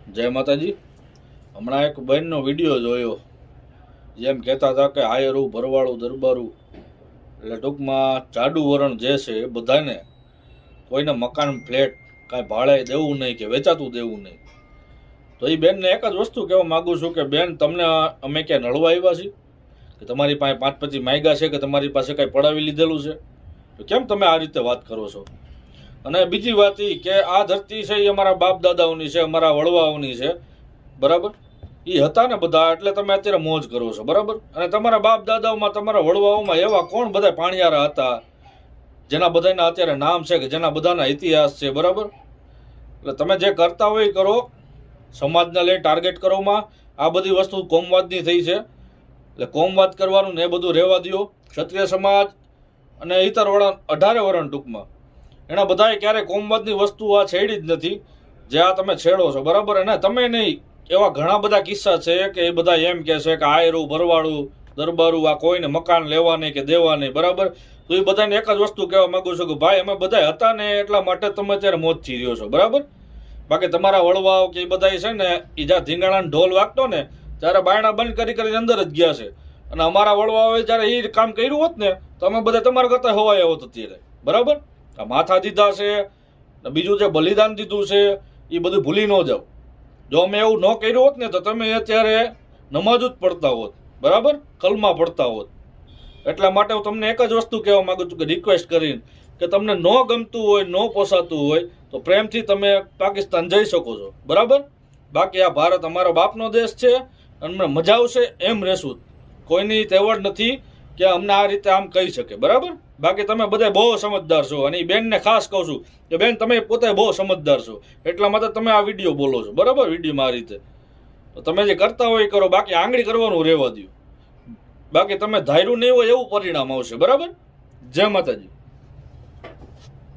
જય માતાજી। હમણાં એક બહેનનો વિડીયો જોયો, જેમ કહેતા હતા કે આયરું ભરવાડું દરબારું, એટલે ટૂંકમાં જાડુ વરણ જે છે એ બધાને કોઈને મકાન ફ્લેટ કાંઈ ભાડે દેવું નહીં કે વેચાતું દેવું નહીં। તો એ બેનને એક જ વસ્તુ કહેવા માગું છું કે બેન, તમને અમે ક્યાં નળવા આવ્યા છીએ કે તમારી પાસે 5-25 માગ્યા છે કે તમારી પાસે કાંઈ પડાવી લીધેલું છે? તો કેમ તમે આ રીતે વાત કરો છો? અને બીજી વાત એ કે આ ધરતી છે એ અમારા બાપ દાદાઓની છે, અમારા વડવાઓની છે, બરાબર? એ હતા ને બધા, એટલે તમે અત્યારે મોજ કરો છો, બરાબર? અને તમારા બાપ દાદાઓમાં, તમારા વડવાઓમાં એવા કોણ બધા પાણિયારા હતા જેના બધાના અત્યારે નામ છે, કે જેના બધાના ઇતિહાસ છે, બરાબર? એટલે તમે જે કરતા હોય કરો, સમાજને લઈ ટાર્ગેટ કરોમાં આ બધી વસ્તુ કોમવાદની થઈ છે, એટલે કોમવાદ કરવાનું ને એ બધું રહેવા દો। ક્ષત્રિય સમાજ અને ઇતર વરણ 18 વરણ ટૂંકમાં એના બધાએ ક્યારેય કોમવાદની વસ્તુ આ છેડી જ નથી જે આ તમે છેડો છો, બરાબર? અને તમે નહીં, એવા ઘણા બધા કિસ્સા છે કે એ બધા એમ કહે છે કે આયરું ભરવાડું દરબારું, આ કોઈને મકાન લેવા નહીં કે દેવા નહીં, બરાબર? તો એ બધાને એક જ વસ્તુ કહેવા માંગુ છું કે ભાઈ, અમે બધા હતા ને એટલા માટે તમે અત્યારે મોજથી રહ્યો છો, બરાબર? બાકી તમારા વળવાઓ કે એ બધા છે ને, એ જ્યાં ધીંગાણાનો ઢોલ વાગતો ને ત્યારે બાયણા બંધ કરી કરીને અંદર જ ગયા છે। અને અમારા વળવાઓએ જ્યારે એ કામ કર્યું હોત ને તો અમે બધા તમારા કરતા હોવાયા હોત અત્યારે, બરાબર? આ માથા દીધા છે, બીજું જે બલિદાન દીધું છે એ બધું ભૂલી ન જાઓ। જો અમે એવું ન કર્યું હોત ને તો તમે અત્યારે નમાજ જ પડતા હોત, બરાબર? કલમા પડતા હોત। એટલા માટે હું તમને એક જ વસ્તુ કહેવા માગું છું કે રિક્વેસ્ટ કરીને કે તમને ન ગમતું હોય, ન પોસાતું હોય તો પ્રેમથી તમે પાકિસ્તાન જઈ શકો છો, બરાબર? બાકી આ ભારત અમારો બાપનો દેશ છે અને અમને મજા આવશે એમ રહેશું। કોઈની તેવડ નથી કે અમને આ રીતે આમ કહી શકે, બરાબર? બાકી તમે બધા બહુ સમજદાર છો, અને એ બેનને ખાસ કહું છું કે બેન, તમે પોતે બહુ સમજદાર છો, એટલા માટે તમે આ વિડીયો બોલો છો, બરાબર? વિડીયોમાં આ રીતે તો તમે જે કરતા હોય એ કરો, બાકી આંગળી કરવાનું રહેવા દો। બાકી તમે ધાર્યું નહીં હોય એવું પરિણામ આવશે, બરાબર? જય માતાજી।